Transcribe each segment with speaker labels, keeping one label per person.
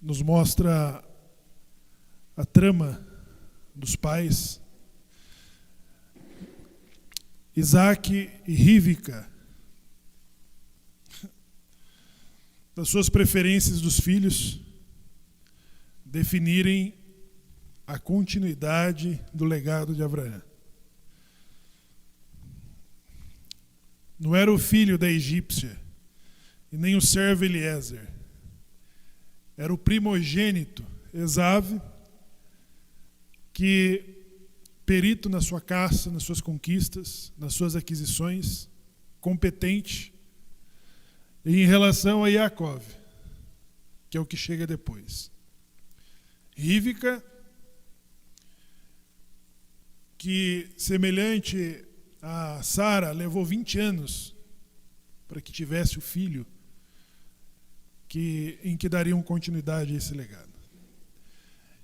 Speaker 1: nos mostra a trama dos pais. Isaac e Rívika, das suas preferências dos filhos, definirem a continuidade do legado de Abraão. Não era o filho da egípcia, e nem o servo Eliezer. Era o primogênito, Esaú, que, perito na sua caça, nas suas conquistas, nas suas aquisições, competente, e em relação a Jacó, que é o que chega depois. Rívika, que semelhante a Sara, levou 20 anos para que tivesse o filho em que dariam continuidade a esse legado.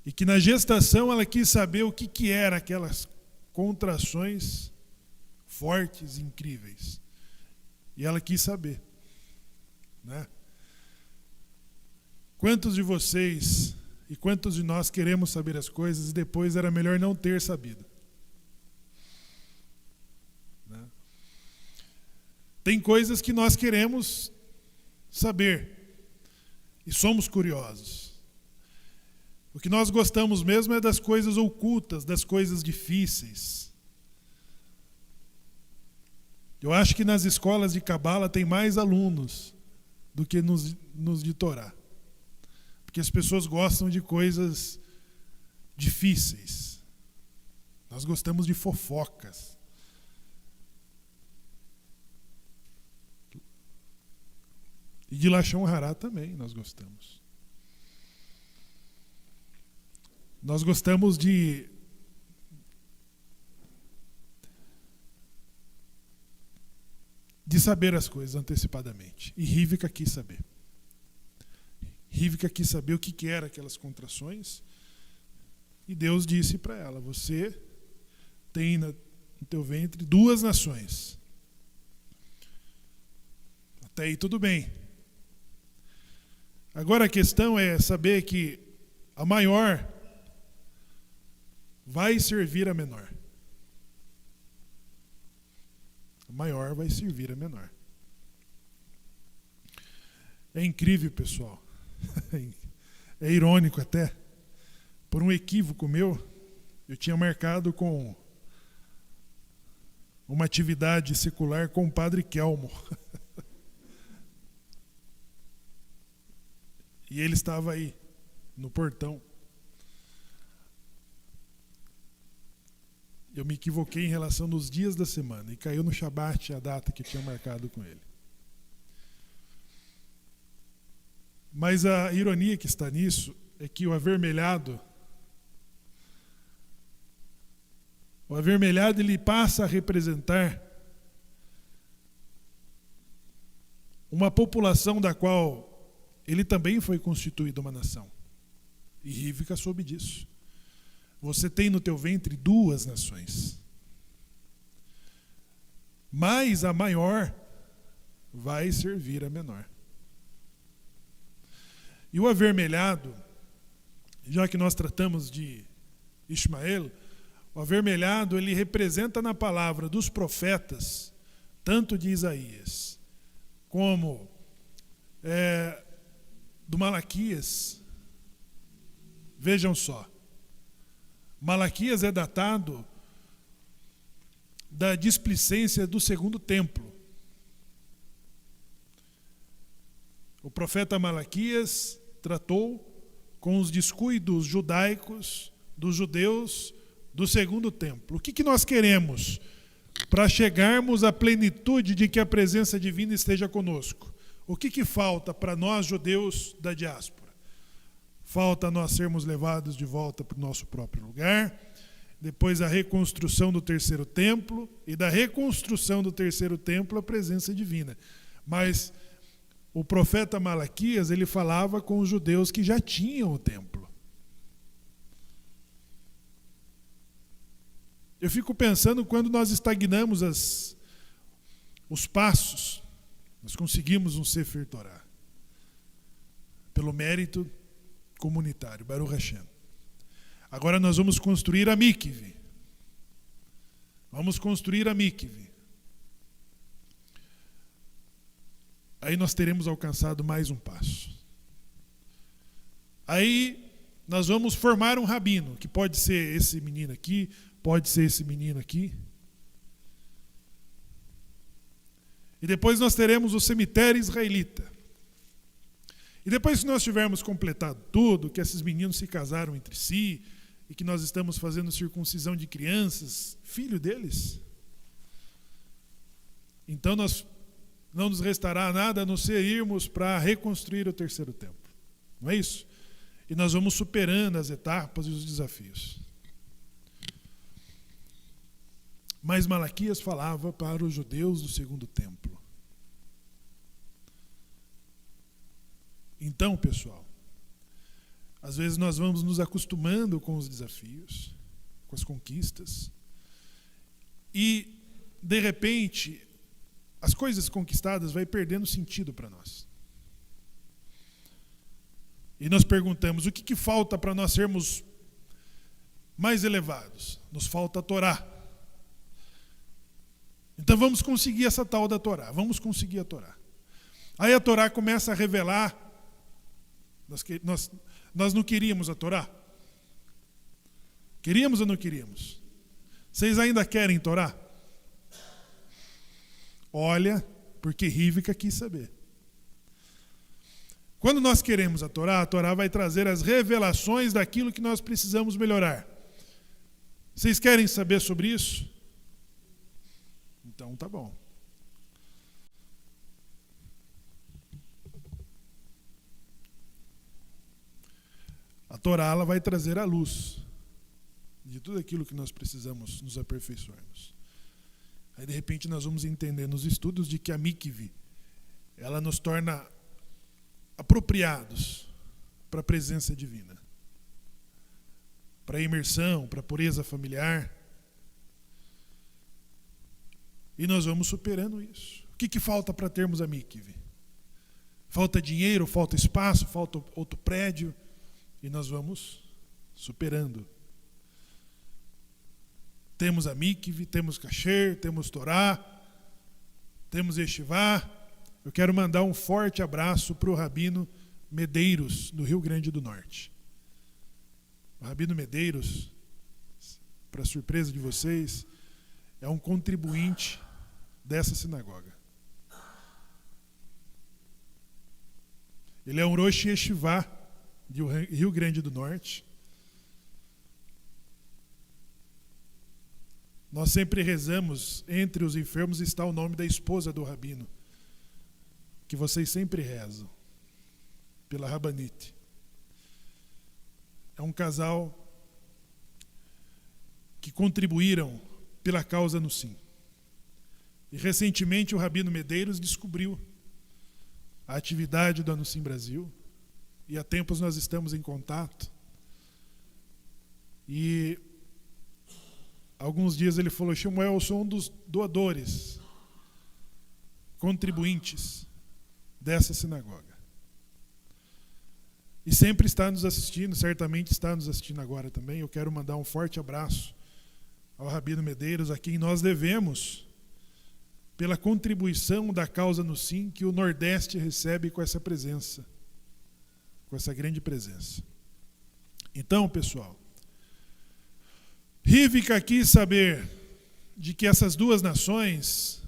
Speaker 1: E que na gestação ela quis saber o que eram aquelas contrações fortes, incríveis. E ela quis saber. Né? Quantos de vocês e quantos de nós queremos saber as coisas e depois era melhor não ter sabido? Né? Tem coisas que nós queremos saber e somos curiosos. O que nós gostamos mesmo é das coisas ocultas, das coisas difíceis. Eu acho que nas escolas de Cabala tem mais alunos do que nos de Torá. Porque as pessoas gostam de coisas difíceis. Nós gostamos de fofocas. E de Lashon Hará também nós gostamos. Nós gostamos de saber as coisas antecipadamente. E Rívika quis saber. Rívika quis saber o que eram aquelas contrações. E Deus disse para ela: você tem no teu ventre 2 nações. Até aí tudo bem. Agora a questão é saber que a maior vai servir a menor. A maior vai servir a menor. É incrível, pessoal. É irônico até. Por um equívoco meu, eu tinha marcado com uma atividade secular com o padre Kelmo. E ele estava aí, no portão. Eu me equivoquei em relação nos dias da semana e caiu no Shabat a data que eu tinha marcado com ele. Mas a ironia que está nisso é que o avermelhado ele passa a representar uma população da qual ele também foi constituído uma nação. E Rívika soube disso. Você tem no teu ventre 2 nações. Mas a maior vai servir a menor. E o avermelhado, já que nós tratamos de Ismael, o avermelhado ele representa na palavra dos profetas, tanto de Isaías, como do Malaquias. Vejam só. Malaquias é datado da displicência do 2º templo. O profeta Malaquias tratou com os descuidos judaicos dos judeus do 2º templo. O que nós queremos para chegarmos à plenitude de que a presença divina esteja conosco? O que falta para nós judeus da diáspora? Falta nós sermos levados de volta para o nosso próprio lugar, depois a reconstrução do 3º templo, e da reconstrução do 3º templo a presença divina. Mas o profeta Malaquias, ele falava com os judeus que já tinham o templo. Eu fico pensando quando nós estagnamos os passos, nós conseguimos um Sefer Torah. Pelo mérito, comunitário, Baruch Hashem. Agora nós vamos construir a mikve. Vamos construir a mikve. Aí nós teremos alcançado mais um passo. Aí nós vamos formar um rabino, que pode ser esse menino aqui, pode ser esse menino aqui. E depois nós teremos o cemitério israelita. E depois que nós tivermos completado tudo, que esses meninos se casaram entre si, e que nós estamos fazendo circuncisão de crianças, filho deles, então nós não nos restará nada a não ser irmos para reconstruir o terceiro templo. Não é isso? E nós vamos superando as etapas e os desafios. Mas Malaquias falava para os judeus do segundo templo. Então, pessoal, às vezes nós vamos nos acostumando com os desafios, com as conquistas, e, de repente, as coisas conquistadas vai perdendo sentido para nós. E nós perguntamos, o que falta para nós sermos mais elevados? Nos falta a Torá. Então vamos conseguir essa tal da Torá, vamos conseguir a Torá. Aí a Torá começa a revelar, nós não queríamos a Torá? Queríamos ou não queríamos? Vocês ainda querem Torá? Olha, porque Rivka quis saber. Quando nós queremos a Torá vai trazer as revelações daquilo que nós precisamos melhorar. Vocês querem saber sobre isso? Então tá bom. A Torá ela vai trazer a luz de tudo aquilo que nós precisamos nos aperfeiçoarmos. Aí de repente nós vamos entender nos estudos de que a mikve ela nos torna apropriados para a presença divina, para a imersão, para a pureza familiar. E nós vamos superando isso. O que falta para termos a mikve? Falta dinheiro, falta espaço, falta outro prédio, e nós vamos superando. Temos a mikve, temos kasher, temos Torá, temos yeshivá. Eu quero mandar um forte abraço para o Rabino Medeiros, do Rio Grande do Norte. O Rabino Medeiros, para surpresa de vocês, é um contribuinte dessa sinagoga. Ele é um Rosh Yeshivá do Rio Grande do Norte. Nós sempre rezamos, entre os enfermos está o nome da esposa do Rabino, que vocês sempre rezam, pela Rabanite. É um casal que contribuíram pela causa no Sim. E recentemente o Rabino Medeiros descobriu a atividade do Anusim Brasil, e há tempos nós estamos em contato. E alguns dias ele falou: Shemuel, eu sou um dos doadores, contribuintes dessa sinagoga. E sempre está nos assistindo, certamente está nos assistindo agora também. Eu quero mandar um forte abraço ao Rabino Medeiros, a quem nós devemos pela contribuição da causa no Sim que o Nordeste recebe com essa presença, com essa grande presença. Então, pessoal, Rivka quis saber de que essas duas nações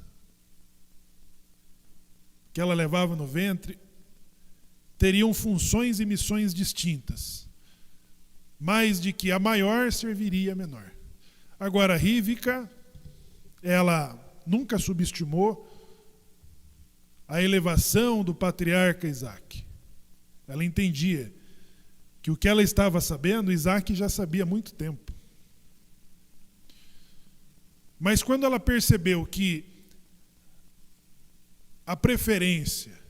Speaker 1: que ela levava no ventre teriam funções e missões distintas, mas de que a maior serviria a menor. Agora, Rivka, ela nunca subestimou a elevação do patriarca Isaac. Ela entendia que o que ela estava sabendo, Isaac já sabia há muito tempo. Mas quando ela percebeu que a preferência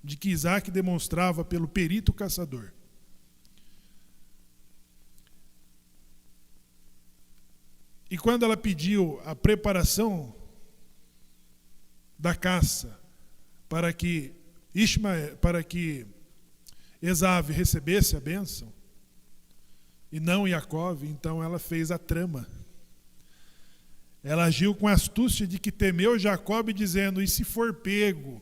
Speaker 1: de que Isaac demonstrava pelo perito caçador e quando ela pediu a preparação da caça para que Esaú recebesse a bênção, e não Jacó, então ela fez a trama. Ela agiu com a astúcia de que temeu Jacó, dizendo: e se for pego?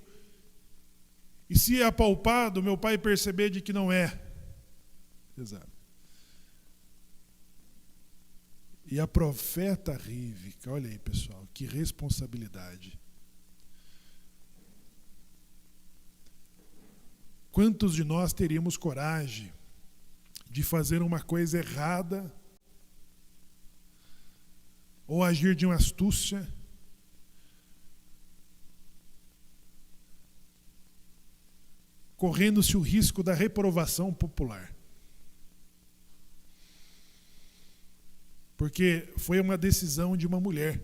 Speaker 1: E se é apalpado, meu pai perceber de que não é? Exato. E a profeta Rívika, olha aí, pessoal, que responsabilidade. Quantos de nós teríamos coragem de fazer uma coisa errada ou agir de uma astúcia correndo-se o risco da reprovação popular? Porque foi uma decisão de uma mulher.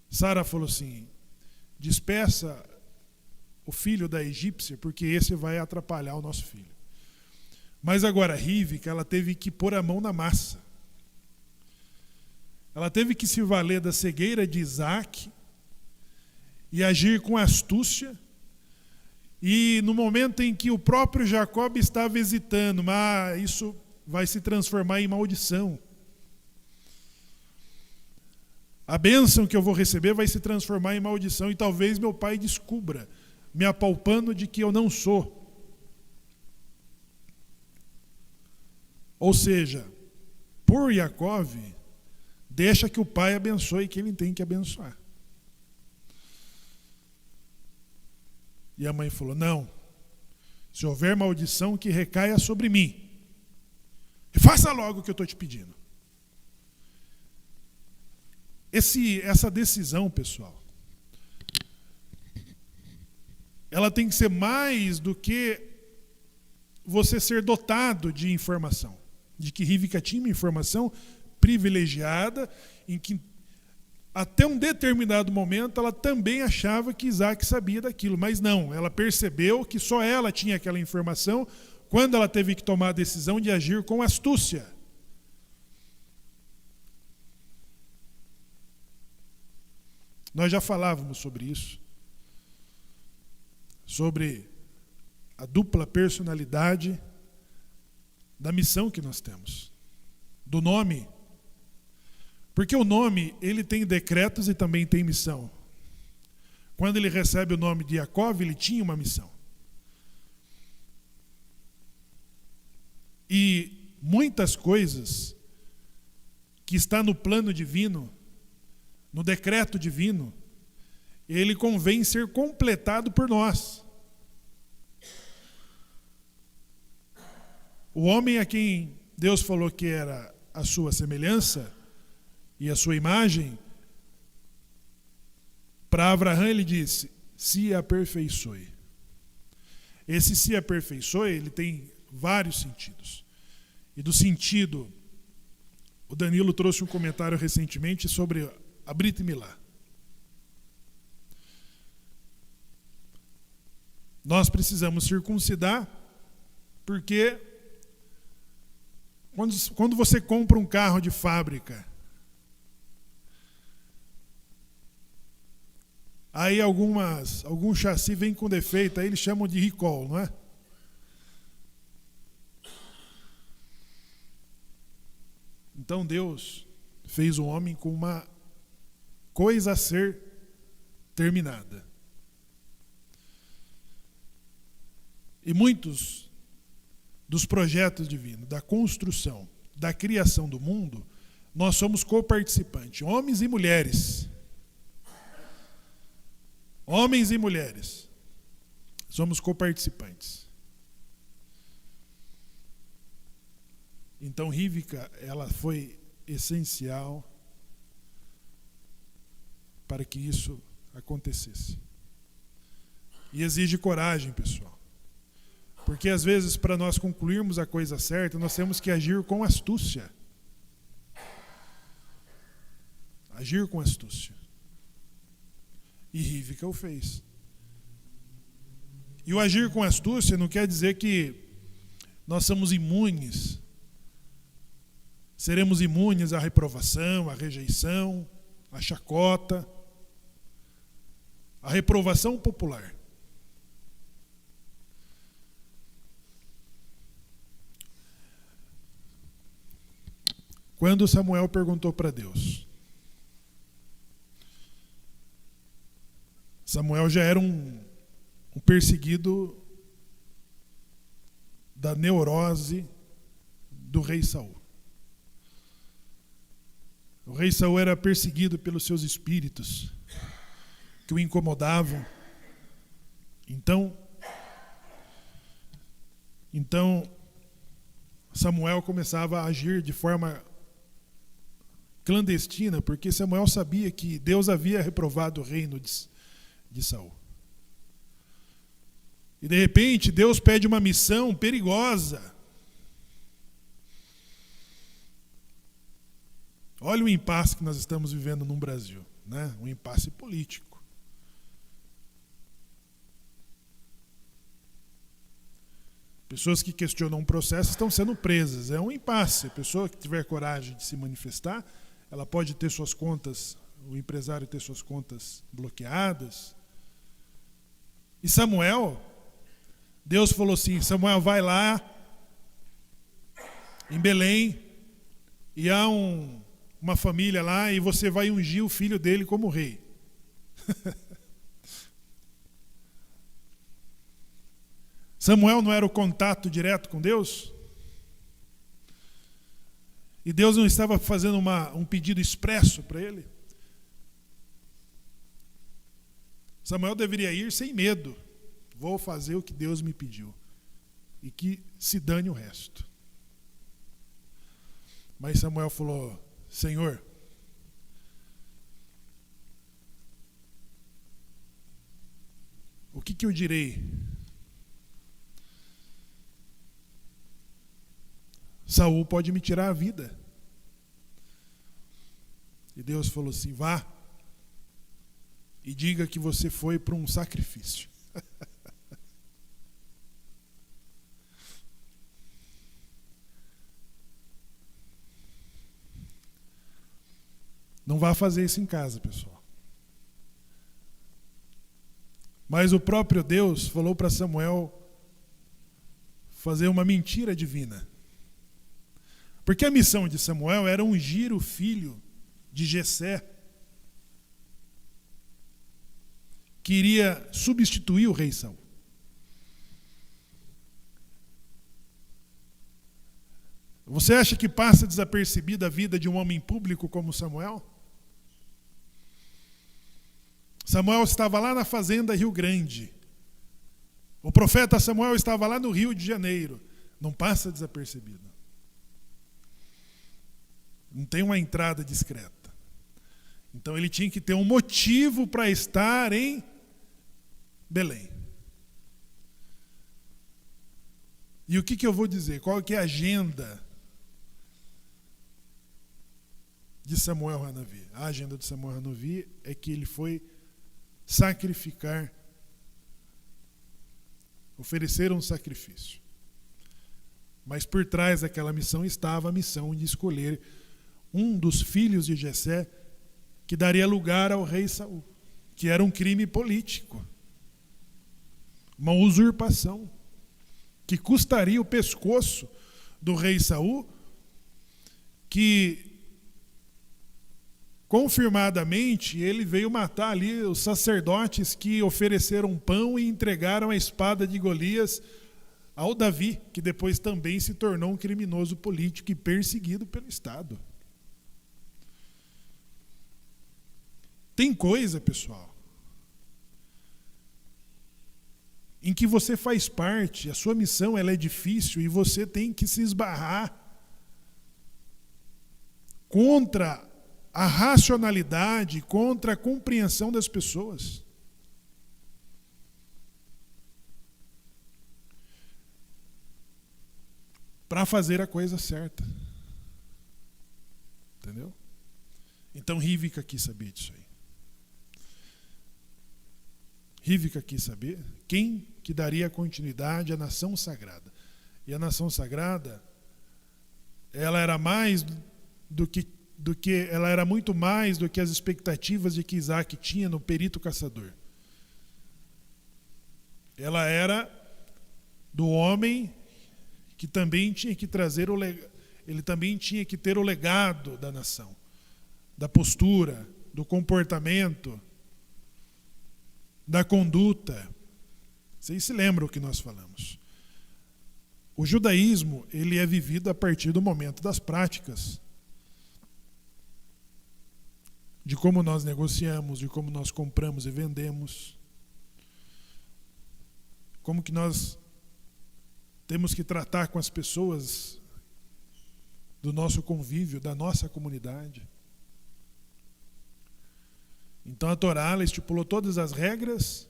Speaker 1: Sara falou assim: despeça o filho da egípcia, porque esse vai atrapalhar o nosso filho. Mas agora Rívika, ela teve que pôr a mão na massa. Ela teve que se valer da cegueira de Isaac e agir com astúcia. E no momento em que o próprio Jacó estava hesitando, mas isso vai se transformar em maldição. A bênção que eu vou receber vai se transformar em maldição, e talvez meu pai descubra, me apalpando de que eu não sou. Ou seja, por Jacó, deixa que o pai abençoe quem ele tem que abençoar. E a mãe falou: não, se houver maldição, que recaia sobre mim. E faça logo o que eu estou te pedindo. Essa decisão, pessoal, ela tem que ser mais do que você ser dotado de informação. De que Rívika tinha uma informação privilegiada, em que até um determinado momento ela também achava que Isaac sabia daquilo, mas não, ela percebeu que só ela tinha aquela informação quando ela teve que tomar a decisão de agir com astúcia. Nós já falávamos sobre isso, sobre a dupla personalidade da missão que nós temos, do nome. Porque o nome, ele tem decretos e também tem missão. Quando ele recebe o nome de Jacó, ele tinha uma missão. E muitas coisas que está no plano divino, no decreto divino, ele convém ser completado por nós. O homem a quem Deus falou que era a sua semelhança e a sua imagem, para Abraão ele disse: se aperfeiçoe. Esse se aperfeiçoe, ele tem vários sentidos. E do sentido, o Danilo trouxe um comentário recentemente sobre a Brit Milá. Nós precisamos circuncidar, porque quando você compra um carro de fábrica, aí algum chassi vem com defeito, aí eles chamam de recall, não é? Então Deus fez o homem com uma coisa a ser terminada. E muitos dos projetos divinos, da construção, da criação do mundo, nós somos coparticipantes, homens e mulheres. Homens e mulheres, somos coparticipantes. Então Rívika, ela foi essencial para que isso acontecesse. E exige coragem, pessoal. Porque às vezes, para nós concluirmos a coisa certa, nós temos que agir com astúcia. Agir com astúcia. E Rívika o fez. E o agir com astúcia não quer dizer que nós somos imunes. Seremos imunes à reprovação, à rejeição, à chacota, à reprovação popular. quando Samuel perguntou para Deus. Samuel já era um perseguido da neurose do rei Saul. O rei Saul era perseguido pelos seus espíritos que o incomodavam. Então Samuel começava a agir de forma clandestina, porque Samuel sabia que Deus havia reprovado o reino de Saul. E de repente Deus pede uma missão perigosa. Olha o impasse que nós estamos vivendo no Brasil, né? Um impasse político. Pessoas que questionam um processo estão sendo presas. É um impasse. A pessoa que tiver coragem de se manifestar, ela pode ter suas contas, o empresário ter suas contas bloqueadas. E Samuel, Deus falou assim, Samuel, vai lá em Belém e há uma família lá e você vai ungir o filho dele como rei. Samuel não era o contato direto com Deus? E Deus não estava fazendo um pedido expresso para ele? Samuel deveria ir sem medo. Vou fazer o que Deus me pediu. E que se dane o resto. Mas Samuel falou, Senhor, o que eu direi? Saul pode me tirar a vida. E Deus falou assim, vá e diga que você foi para um sacrifício. Não vá fazer isso em casa, pessoal. Mas o próprio Deus falou para Samuel fazer uma mentira divina. Porque a missão de Samuel era ungir o filho de Jessé, que iria substituir o rei Saul. Você acha que passa desapercebida a vida de um homem público como Samuel? Samuel estava lá na fazenda Rio Grande. O profeta Samuel estava lá no Rio de Janeiro. Não passa desapercebido. Não tem uma entrada discreta. Então ele tinha que ter um motivo para estar em Belém. E o que eu vou dizer? Qual que é a agenda de Samuel Hanavi? A agenda de Samuel Hanavi é que ele foi sacrificar, oferecer um sacrifício. Mas por trás daquela missão estava a missão de escolher um dos filhos de Jessé que daria lugar ao rei Saul, que era um crime político, uma usurpação, que custaria o pescoço do rei Saul, que confirmadamente ele veio matar ali os sacerdotes que ofereceram pão e entregaram a espada de Golias ao Davi, que depois também se tornou um criminoso político e perseguido pelo Estado. Tem coisa, pessoal, em que você faz parte, a sua missão ela é difícil e você tem que se esbarrar contra a racionalidade, contra a compreensão das pessoas. Para fazer a coisa certa. Entendeu? Então Rivka quis saber disso aí. Rivka quis saber quem que daria continuidade à nação sagrada. E a nação sagrada, ela era mais do que ela era muito mais do que as expectativas de que Isaac tinha no perito caçador. Ela era do homem que também tinha que trazer ele também tinha que ter o legado da nação, da postura, do comportamento, da conduta. Vocês se lembram o que nós falamos. O judaísmo, ele é vivido a partir do momento das práticas, de como nós negociamos, de como nós compramos e vendemos, como que nós temos que tratar com as pessoas do nosso convívio, da nossa comunidade. Então a Torá, ela estipulou todas as regras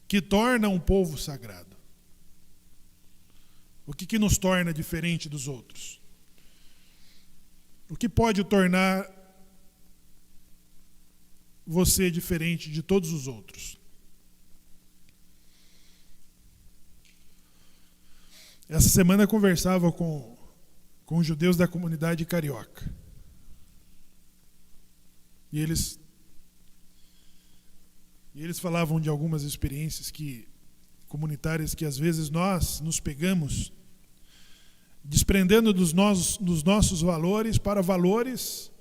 Speaker 1: que tornam um povo sagrado. O que nos torna diferente dos outros? O que pode tornar você diferente de todos os outros? Essa semana eu conversava com os judeus da comunidade carioca. E eles falavam de algumas experiências comunitárias que às vezes nós nos pegamos desprendendo dos nossos valores para valores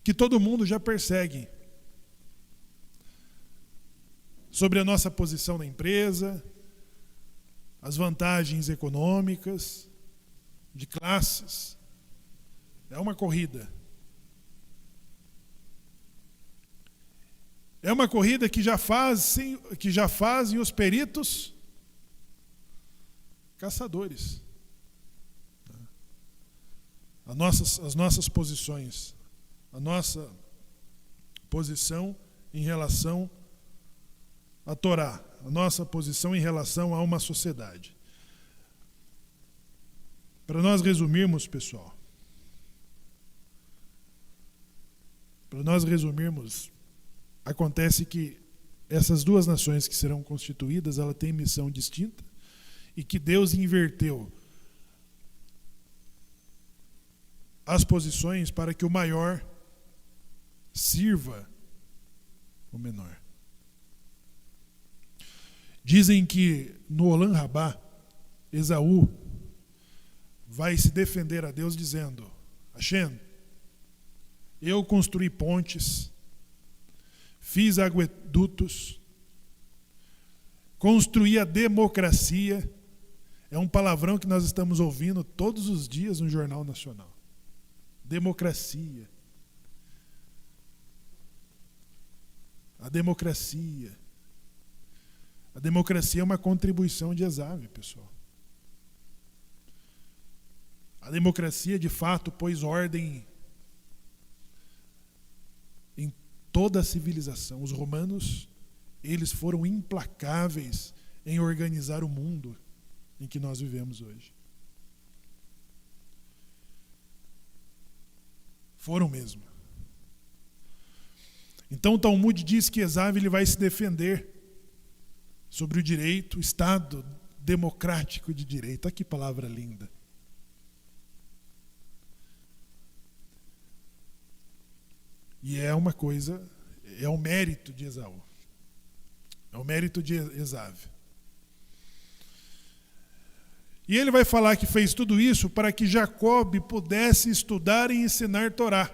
Speaker 1: que todo mundo já persegue. Sobre a nossa posição na empresa, as vantagens econômicas, de classes. É uma corrida. É uma corrida que já fazem os peritos caçadores. As nossas posições, a nossa posição em relação à Torá, a nossa posição em relação a uma sociedade. Para nós resumirmos, pessoal, acontece que essas duas nações que serão constituídas, ela tem missão distinta e que Deus inverteu as posições para que o maior sirva o menor. Dizem que no Olam Rabá, Esaú vai se defender a Deus dizendo: Hashem, eu construí pontes, fiz aquedutos, construí a democracia. É um palavrão que nós estamos ouvindo todos os dias no Jornal Nacional. Democracia. A democracia. A democracia é uma contribuição de Esav, pessoal. A democracia, de fato, pôs ordem em toda a civilização. Os romanos, eles foram implacáveis em organizar o mundo em que nós vivemos hoje. Foram mesmo. Então o Talmud diz que Esav ele vai se defender sobre o direito, o Estado democrático de direito. Olha que palavra linda. E é uma coisa, é o mérito de Esaú. É o mérito de Esav. E ele vai falar que fez tudo isso para que Jacob pudesse estudar e ensinar Torá.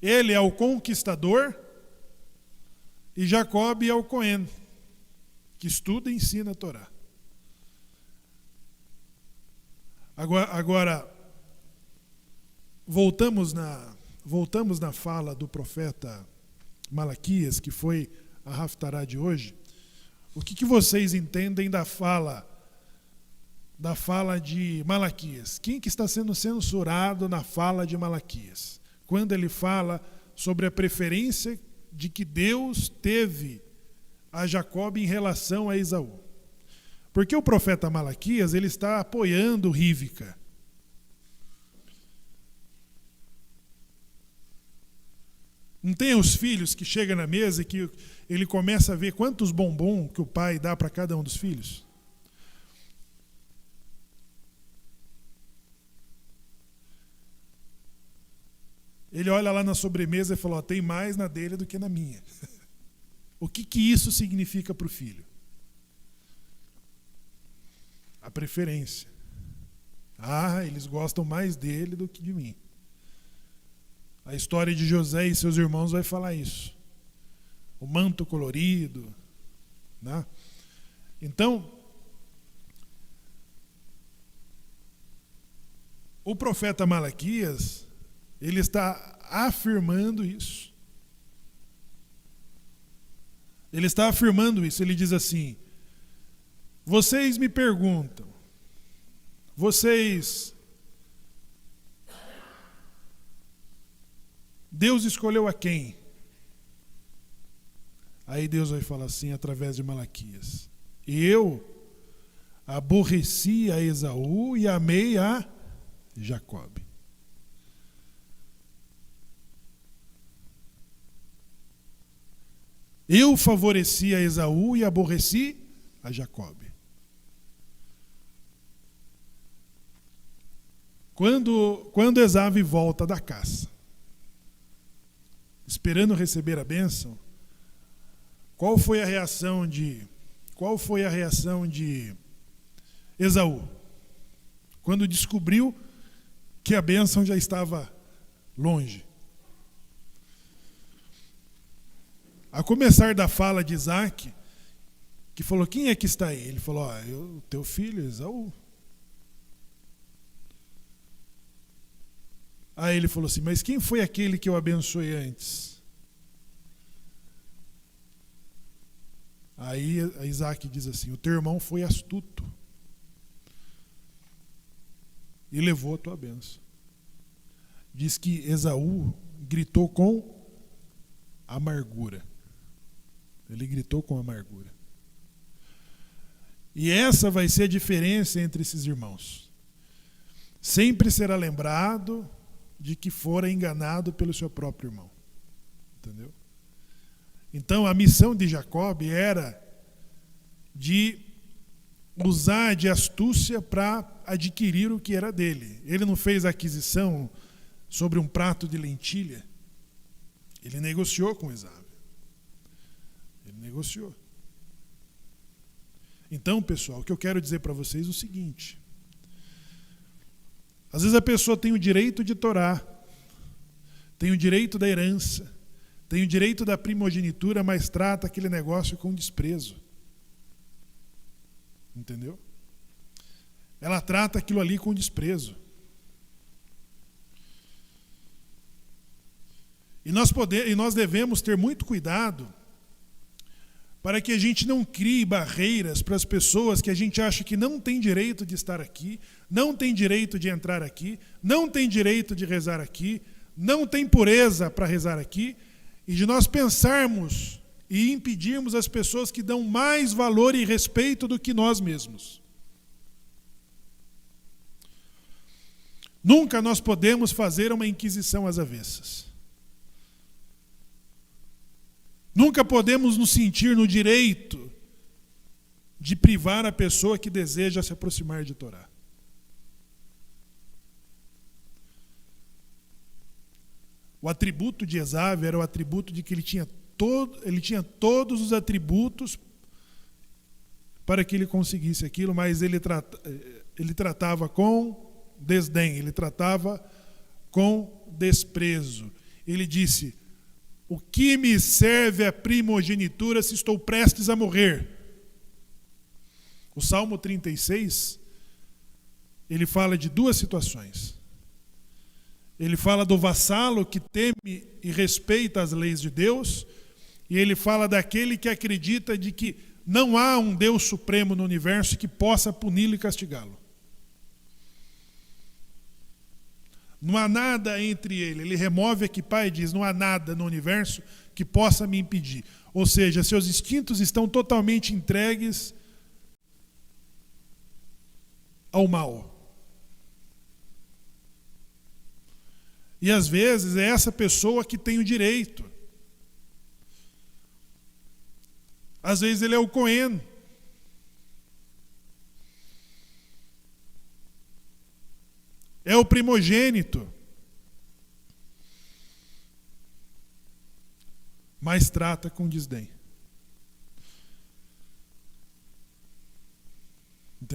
Speaker 1: Ele é o conquistador e Jacob é o Cohen, que estuda e ensina a Torá. Agora voltamos na fala do profeta Malaquias, que foi a Haftará de hoje. O que vocês entendem da fala de Malaquias? Quem que está sendo censurado na fala de Malaquias? Quando ele fala sobre a preferência de que Deus teve a Jacob em relação a Esaú. Porque o profeta Malaquias, ele está apoiando Rívca. Não tem os filhos que chegam na mesa e que ele começa a ver quantos bombons que o pai dá para cada um dos filhos? Ele olha lá na sobremesa e fala: tem mais na dele do que na minha. O que isso significa para o filho? A preferência. Eles gostam mais dele do que de mim. A história de José e seus irmãos vai falar isso. O manto colorido, né? Então, o profeta Malaquias, ele está afirmando isso. Ele está afirmando isso. Ele diz assim: vocês me perguntam, Deus escolheu a quem? Aí Deus vai falar assim, através de Malaquias: eu aborreci a Esaú e amei a Jacob. Eu favoreci a Esaú e aborreci a Jacob. Quando Esaú volta da caça, esperando receber a bênção, qual foi a reação de Esaú? Quando descobriu que a bênção já estava longe. A começar da fala de Isaac, que falou: quem é que está aí? Ele falou: teu filho Esaú. Aí ele falou assim: mas quem foi aquele que eu abençoei antes? Aí Isaac diz assim: o teu irmão foi astuto e levou a tua bênção. Diz que Esaú gritou com amargura. Ele gritou com amargura. E essa vai ser a diferença entre esses irmãos. Sempre será lembrado de que fora enganado pelo seu próprio irmão. Entendeu? Então a missão de Jacob era de usar de astúcia para adquirir o que era dele. Ele não fez aquisição sobre um prato de lentilha. Ele negociou com Esaú. Ele negociou. Então, pessoal, o que eu quero dizer para vocês é o seguinte: às vezes a pessoa tem o direito de Torá, tem o direito da herança, tem o direito da primogenitura, mas trata aquele negócio com desprezo. Entendeu? Ela trata aquilo ali com desprezo. E nós devemos ter muito cuidado para que a gente não crie barreiras para as pessoas que a gente acha que não tem direito de estar aqui, não tem direito de entrar aqui, não tem direito de rezar aqui, não tem pureza para rezar aqui, e de nós pensarmos e impedirmos as pessoas que dão mais valor e respeito do que nós mesmos. Nunca nós podemos fazer uma inquisição às avessas. Nunca podemos nos sentir no direito de privar a pessoa que deseja se aproximar de Torá. O atributo de Esaú era o atributo de que ele tinha todos os atributos para que ele conseguisse aquilo, mas ele tratava com desdém, ele tratava com desprezo. Ele disse: o que me serve a primogenitura se estou prestes a morrer? O Salmo 36, ele fala de duas situações. Ele fala do vassalo que teme e respeita as leis de Deus, e ele fala daquele que acredita de que não há um Deus supremo no universo que possa puni-lo e castigá-lo. Não há nada entre ele. Ele remove aqui, pai, e diz: não há nada no universo que possa me impedir. Ou seja, seus instintos estão totalmente entregues ao mal. E às vezes é essa pessoa que tem o direito. Às vezes ele é o Cohen. É o primogênito. Mas trata com desdém.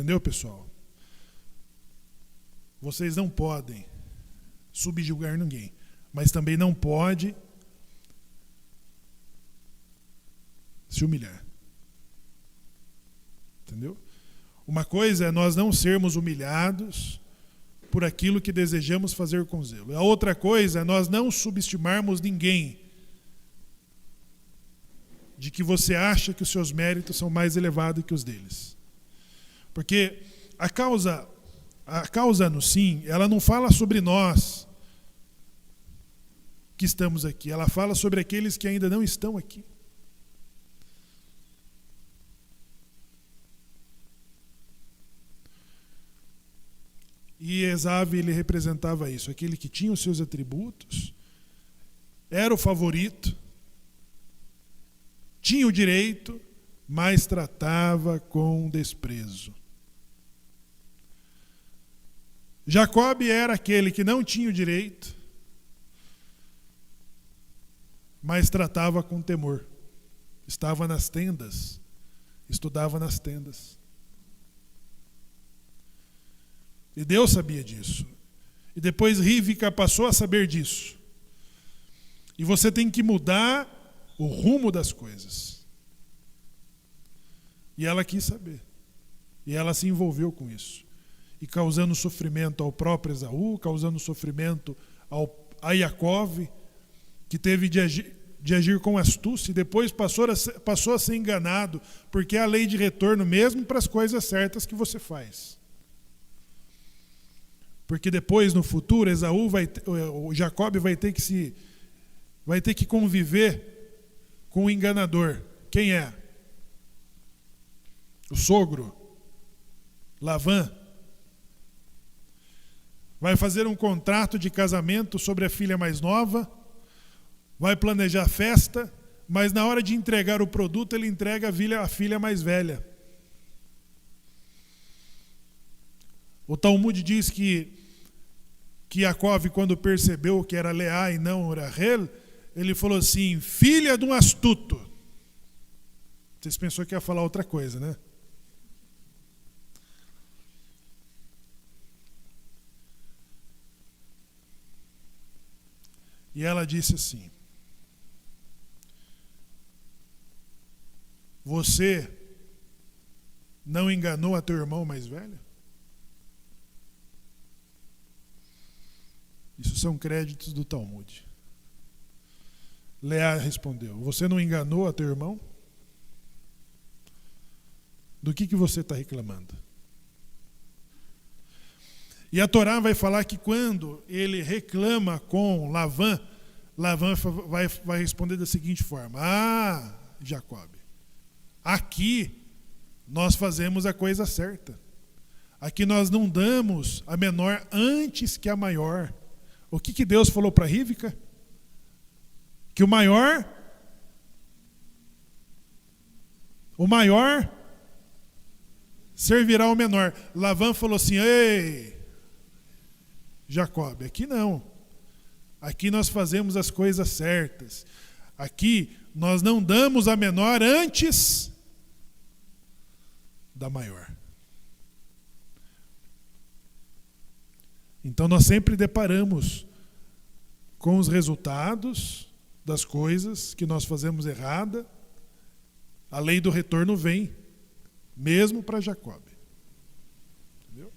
Speaker 1: Entendeu, pessoal? Vocês não podem subjugar ninguém, mas também não pode se humilhar. Entendeu? Uma coisa é nós não sermos humilhados por aquilo que desejamos fazer com zelo. A outra coisa é nós não subestimarmos ninguém de que você acha que os seus méritos são mais elevados que os deles. Porque a causa no sim, ela não fala sobre nós que estamos aqui, ela fala sobre aqueles que ainda não estão aqui. E Esaú, ele representava isso, aquele que tinha os seus atributos, era o favorito, tinha o direito, mas tratava com desprezo. Jacobe era aquele que não tinha o direito, mas tratava com temor. Estava nas tendas, estudava nas tendas. E Deus sabia disso. E depois Rivca passou a saber disso. E você tem que mudar o rumo das coisas. E ela quis saber. E ela se envolveu com isso. E causando sofrimento ao próprio Esaú, causando sofrimento a Jacó, que teve de agir com astúcia, e depois passou a ser enganado, porque é a lei de retorno mesmo para as coisas certas que você faz. Porque depois, no futuro, o Jacob vai ter que conviver com o enganador. Quem é? O sogro, Lavã. Vai fazer um contrato de casamento sobre a filha mais nova, vai planejar festa, mas na hora de entregar o produto, ele entrega a filha mais velha. O Talmud diz que Jacó, quando percebeu que era Leá e não Rachel, ele falou assim: filha de um astuto. Vocês pensou que ia falar outra coisa, né? E ela disse assim: você não enganou a teu irmão mais velho? Isso são créditos do Talmud. Leá respondeu: você não enganou a teu irmão? Do que você está reclamando? E a Torá vai falar que quando ele reclama com Lavã, Lavã vai responder da seguinte forma: ah, Jacob, aqui nós fazemos a coisa certa. Aqui nós não damos a menor antes que a maior. O que Deus falou para Rivca? Que o maior servirá ao menor. Lavã falou assim: ei, Jacob, aqui não. Aqui nós fazemos as coisas certas. Aqui nós não damos a menor antes da maior. Então nós sempre deparamos com os resultados das coisas que nós fazemos errada. A lei do retorno vem, mesmo para Jacob. Entendeu?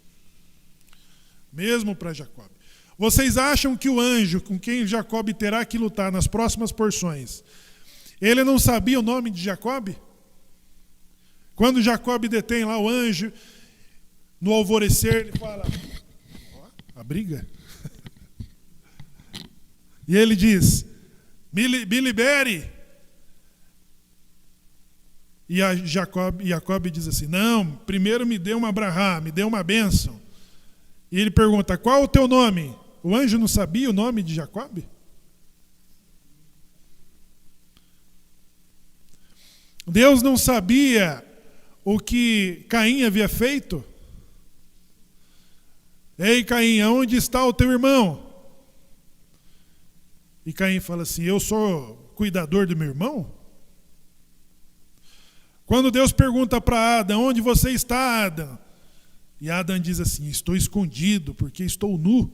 Speaker 1: Mesmo para Jacob. Vocês acham que o anjo com quem Jacob terá que lutar nas próximas porções, ele não sabia o nome de Jacob? Quando Jacob detém lá o anjo, no alvorecer, ele fala: a briga. E ele diz: me libere. E Jacob diz assim: não, primeiro me dê uma brahá, me dê uma bênção. E ele pergunta: qual o teu nome? O anjo não sabia o nome de Jacob? Deus não sabia o que Caim havia feito? Ei, Caim, aonde está o teu irmão? E Caim fala assim: eu sou cuidador do meu irmão? Quando Deus pergunta para Adão: onde você está, Adão? E Adão diz assim: estou escondido porque estou nu.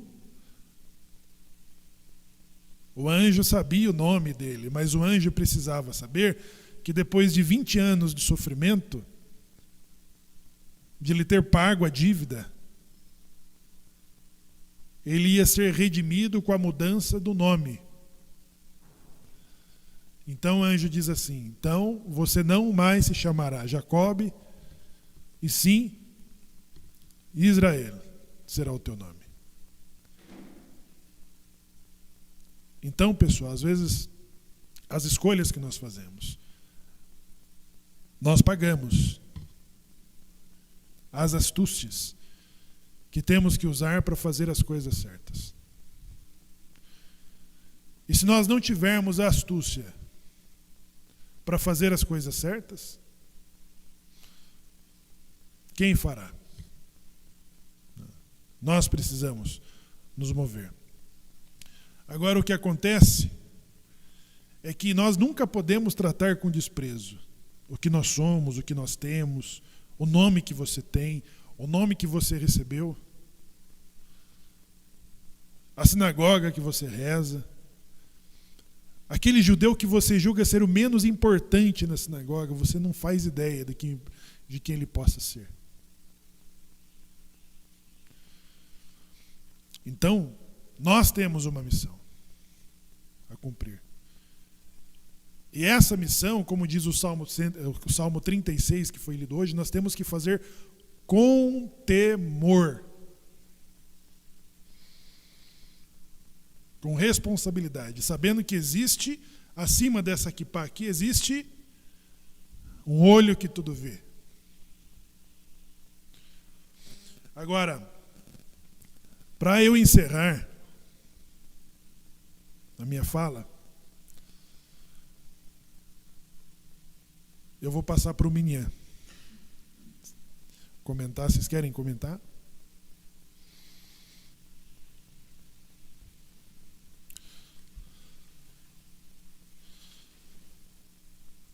Speaker 1: O anjo sabia o nome dele, mas o anjo precisava saber que depois de 20 anos de sofrimento, de lhe ter pago a dívida, ele ia ser redimido com a mudança do nome. Então o anjo diz assim: então você não mais se chamará Jacobe, e sim Israel será o teu nome. Então, pessoal, às vezes as escolhas que nós fazemos, nós pagamos as astúcias que temos que usar para fazer as coisas certas. E se nós não tivermos a astúcia para fazer as coisas certas, quem fará? Nós precisamos nos mover. Agora, o que acontece é que nós nunca podemos tratar com desprezo o que nós somos, o que nós temos, o nome que você tem, o nome que você recebeu, a sinagoga que você reza, aquele judeu que você julga ser o menos importante na sinagoga, você não faz ideia de quem ele possa ser. Então, nós temos uma missão a cumprir. E essa missão, como diz o Salmo 36, que foi lido hoje, nós temos que fazer com temor, com responsabilidade, sabendo que existe, acima dessa kippá aqui, existe um olho que tudo vê. Agora, para eu encerrar a minha fala, eu vou passar para o Minian comentar. Vocês querem comentar?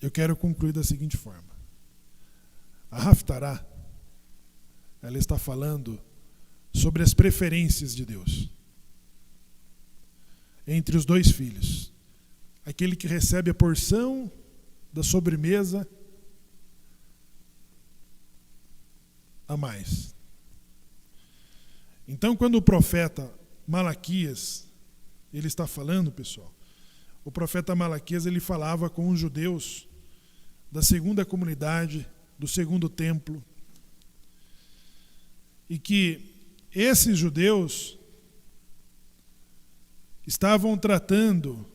Speaker 1: Eu quero concluir da seguinte forma. A Haftará, ela está falando sobre as preferências de Deus entre os dois filhos. Aquele que recebe a porção da sobremesa a mais. Então, quando o profeta Malaquias, ele está falando, pessoal, o profeta Malaquias, ele falava com os judeus da segunda comunidade, do segundo templo, e que esses judeus estavam tratando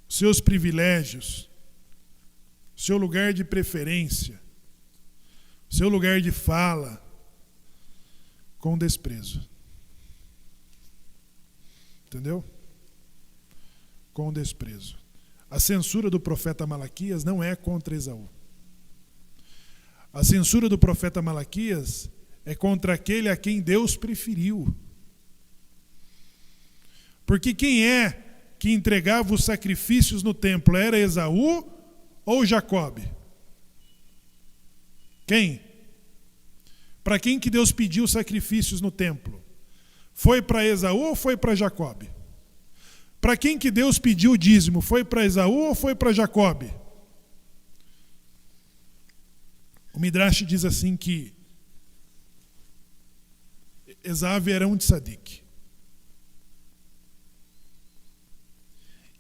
Speaker 1: seus privilégios, seu lugar de preferência, seu lugar de fala, com desprezo. Entendeu? Com desprezo. A censura do profeta Malaquias não é contra Esaú. A censura do profeta Malaquias é contra aquele a quem Deus preferiu. Porque quem é que entregava os sacrifícios no templo? Era Esaú ou Jacobe? Quem? Para quem que Deus pediu sacrifícios no templo? Foi para Esaú ou foi para Jacobe? Para quem que Deus pediu o dízimo? Foi para Esaú ou foi para Jacobe? O Midrash diz assim que Esaú era um tzadik.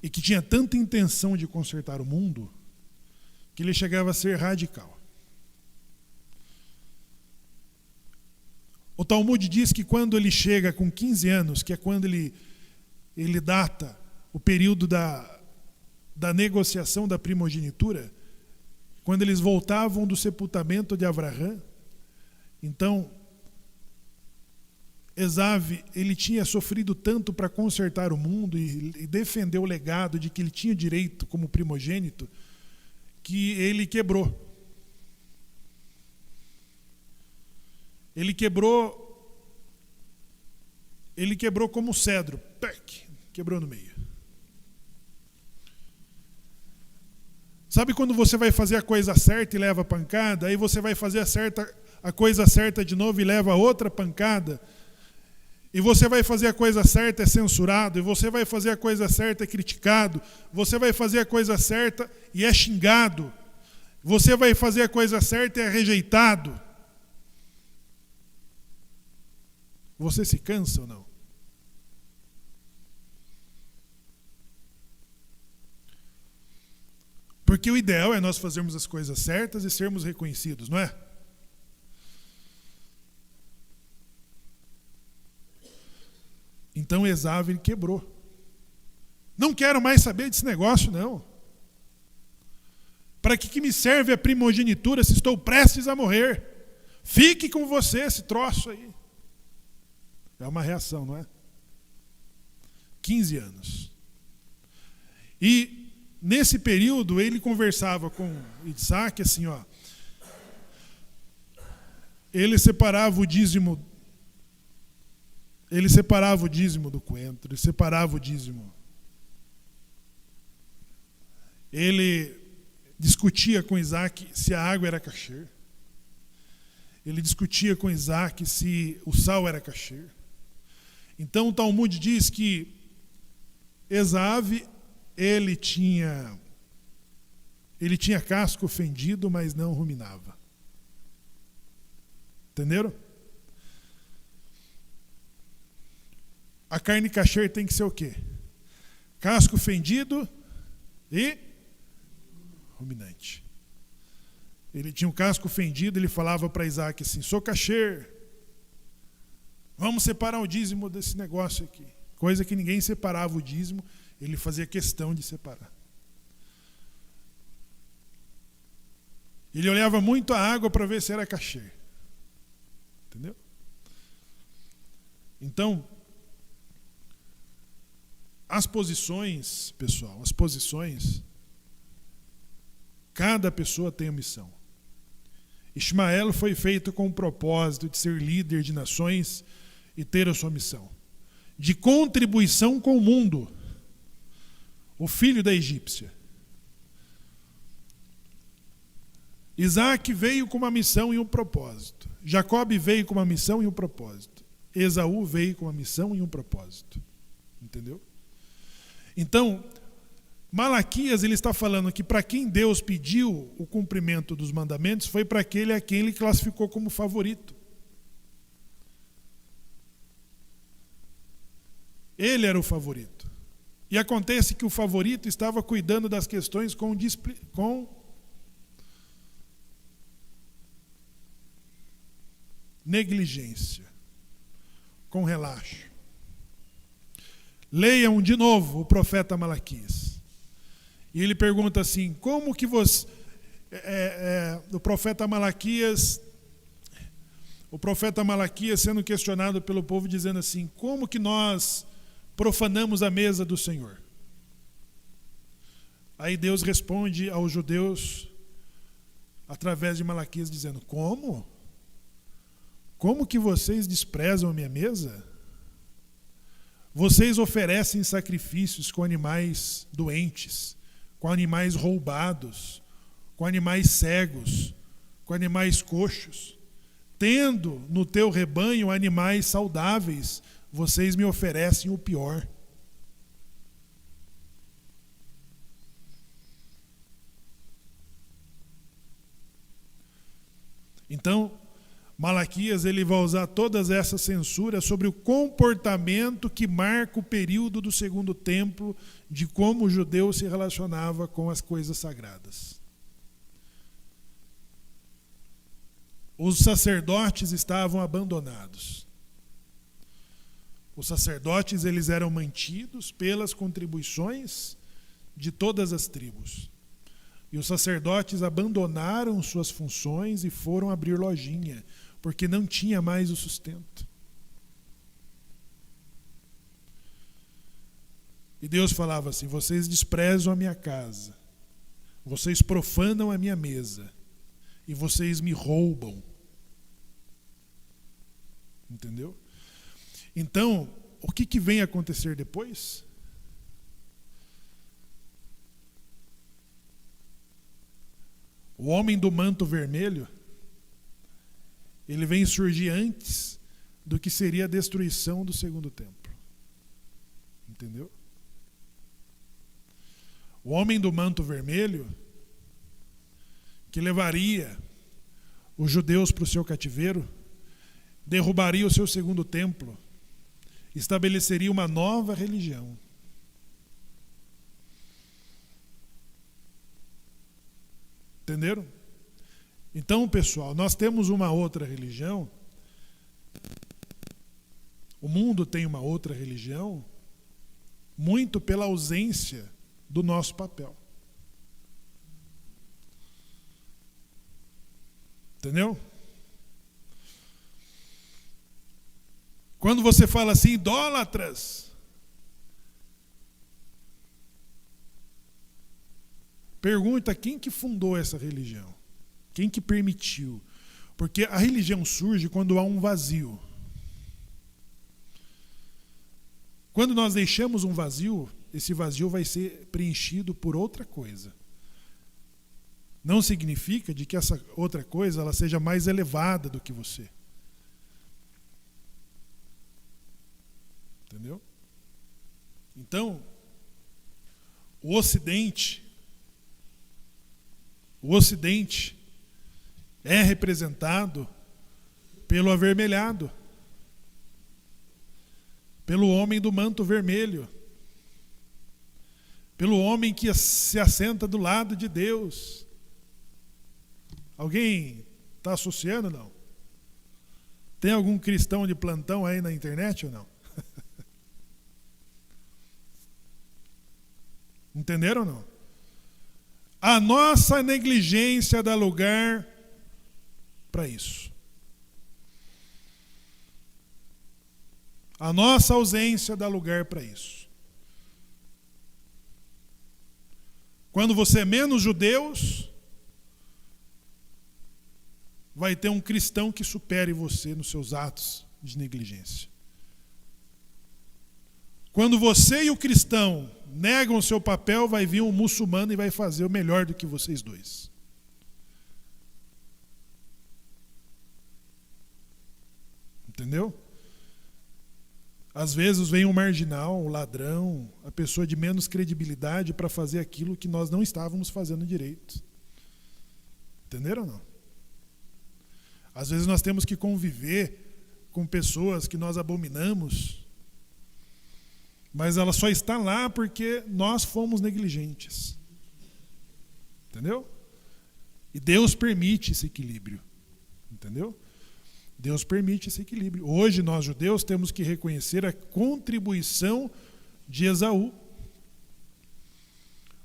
Speaker 1: E que tinha tanta intenção de consertar o mundo que ele chegava a ser radical. O Talmud diz que quando ele chega com 15 anos, que é quando ele data o período da negociação da primogenitura, quando eles voltavam do sepultamento de Avraham, então Esaú, ele tinha sofrido tanto para consertar o mundo e defender o legado de que ele tinha direito como primogênito, que ele quebrou. Ele quebrou como cedro, quebrou no meio. Sabe quando você vai fazer a coisa certa e leva pancada, aí você vai fazer a coisa certa de novo e leva outra pancada, e você vai fazer a coisa certa é censurado, e você vai fazer a coisa certa é criticado, você vai fazer a coisa certa e é xingado, você vai fazer a coisa certa e é rejeitado. Você se cansa ou não? Porque o ideal é nós fazermos as coisas certas e sermos reconhecidos, não é? Então Esaú ele quebrou. Não quero mais saber desse negócio, não. Para que me serve a primogenitura se estou prestes a morrer? Fique com você esse troço aí. É uma reação, não é? 15 anos. E nesse período, ele conversava com Isaac assim, ó. Ele separava o dízimo do coentro, ele separava o dízimo. Ele discutia com Isaac se a água era kasher. Ele discutia com Isaac se o sal era kasher. Então o Talmud diz que Esaú ele tinha casco fendido, mas não ruminava. Entenderam? A carne kasher tem que ser o quê? Casco fendido e ruminante. Ele tinha um casco fendido, ele falava para Isaac assim, sou kasher, vamos separar o dízimo desse negócio aqui. Coisa que ninguém separava o dízimo, ele fazia questão de separar. Ele olhava muito a água para ver se era kasher. Entendeu? Então, as posições, pessoal, cada pessoa tem uma missão. Ismael foi feito com o propósito de ser líder de nações e ter a sua missão de contribuição com o mundo. O filho da egípcia. Isaac veio com uma missão e um propósito. Jacob veio com uma missão e um propósito. Esaú veio com uma missão e um propósito. Entendeu? Então, Malaquias ele está falando que para quem Deus pediu o cumprimento dos mandamentos foi para aquele a quem ele classificou como favorito. Ele era o favorito. E acontece que o favorito estava cuidando das questões com negligência, com relaxo. Leiam de novo o profeta Malaquias. E ele pergunta assim, como que você... o profeta Malaquias sendo questionado pelo povo, dizendo assim, como que nós profanamos a mesa do Senhor? Aí Deus responde aos judeus, através de Malaquias, dizendo, como? Como que vocês desprezam a minha mesa? Vocês oferecem sacrifícios com animais doentes, com animais roubados, com animais cegos, com animais coxos. Tendo no teu rebanho animais saudáveis, vocês me oferecem o pior. Então, Malaquias ele vai usar todas essas censuras sobre o comportamento que marca o período do segundo templo, de como o judeu se relacionava com as coisas sagradas. Os sacerdotes estavam abandonados. Os sacerdotes eles eram mantidos pelas contribuições de todas as tribos. E os sacerdotes abandonaram suas funções e foram abrir lojinha, porque não tinha mais o sustento. E Deus falava assim, vocês desprezam a minha casa, vocês profanam a minha mesa, e vocês me roubam. Entendeu? Então, o que vem a acontecer depois? O homem do manto vermelho, ele vem surgir antes do que seria a destruição do segundo templo. Entendeu? O homem do manto vermelho, que levaria os judeus para o seu cativeiro, derrubaria o seu segundo templo, estabeleceria uma nova religião. Entenderam? Então, pessoal, nós temos uma outra religião, o mundo tem uma outra religião, muito pela ausência do nosso papel. Entendeu? Quando você fala assim, idólatras, pergunta quem que fundou essa religião? Quem que permitiu? Porque a religião surge quando há um vazio. Quando nós deixamos um vazio, esse vazio vai ser preenchido por outra coisa. Não significa de que essa outra coisa ela seja mais elevada do que você. Entendeu? Então, o Ocidente é representado pelo avermelhado, pelo homem do manto vermelho, pelo homem que se assenta do lado de Deus. Alguém está associando, não? Tem algum cristão de plantão aí na internet ou não? Entenderam ou não? A nossa negligência dá lugar para isso. A nossa ausência dá lugar para isso. Quando você é menos judeus, vai ter um cristão que supere você nos seus atos de negligência. Quando você e o cristão negam o seu papel, vai vir um muçulmano e vai fazer o melhor do que vocês dois. Entendeu? Às vezes vem um marginal, um ladrão, a pessoa de menos credibilidade para fazer aquilo que nós não estávamos fazendo direito. Entenderam ou não? Às vezes nós temos que conviver com pessoas que nós abominamos, mas ela só está lá porque nós fomos negligentes. Entendeu? E Deus permite esse equilíbrio. Entendeu? Deus permite esse equilíbrio. Hoje nós judeus temos que reconhecer a contribuição de Esaú.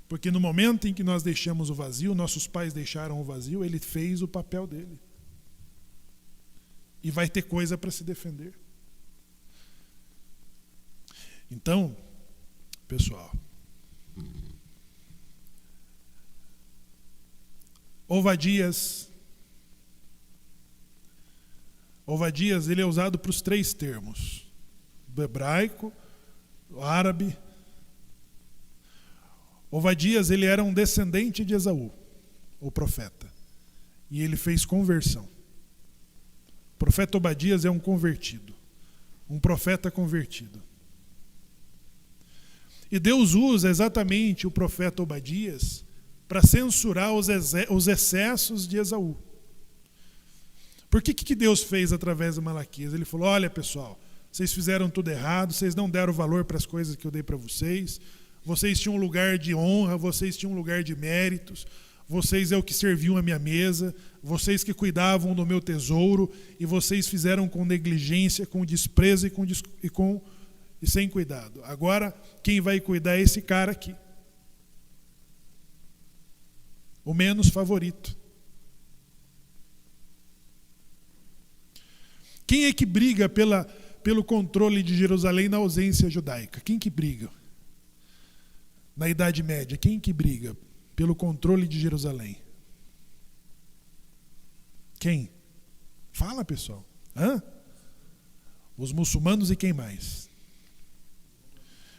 Speaker 1: Porque no momento em que nós deixamos o vazio, nossos pais deixaram o vazio, ele fez o papel dele. E vai ter coisa para se defender. Então, pessoal, Ovadias, ele é usado para os três termos, do hebraico, do árabe. Ovadias, ele era um descendente de Esaú, o profeta, e ele fez conversão. O profeta Obadias é um convertido, um profeta convertido. E Deus usa exatamente o profeta Obadias para censurar os excessos de Esaú. Por que Deus fez através de Malaquias? Ele falou, olha pessoal, vocês fizeram tudo errado, vocês não deram valor para as coisas que eu dei para vocês, vocês tinham um lugar de honra, vocês tinham um lugar de méritos, vocês é o que serviam a minha mesa, vocês que cuidavam do meu tesouro, e vocês fizeram com negligência, com desprezo e sem cuidado. Agora, quem vai cuidar é esse cara aqui. O menos favorito. Quem é que briga pelo controle de Jerusalém na ausência judaica? Quem que briga? Na Idade Média, quem que briga pelo controle de Jerusalém? Quem? Fala, pessoal. Hã? Os muçulmanos e quem mais?